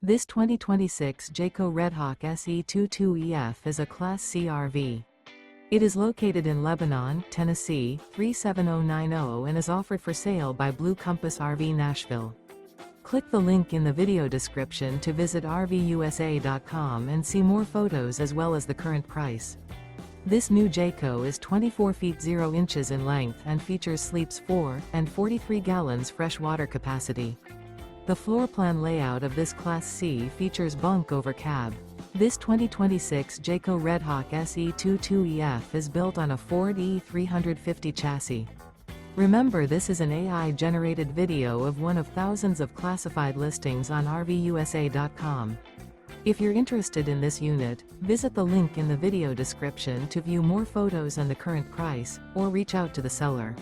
This 2026 Jayco Redhawk SE 22EF is a Class C RV. It is located in Lebanon, Tennessee, 37090 and is offered for sale by Blue Compass RV Nashville. Click the link in the video description to visit RVUSA.com and see more photos as well as the current price. This new Jayco is 24 feet 0 inches in length and features sleeps 4 and 43 gallons fresh water capacity. The floor plan layout of this Class C features Bunk Over Cab. This 2026 Jayco Redhawk SE 22EF is built on a Ford E350 chassis. Remember, this is an AI-generated video of one of thousands of classified listings on RVUSA.com. If you're interested in this unit, visit the link in the video description to view more photos and the current price, or reach out to the seller.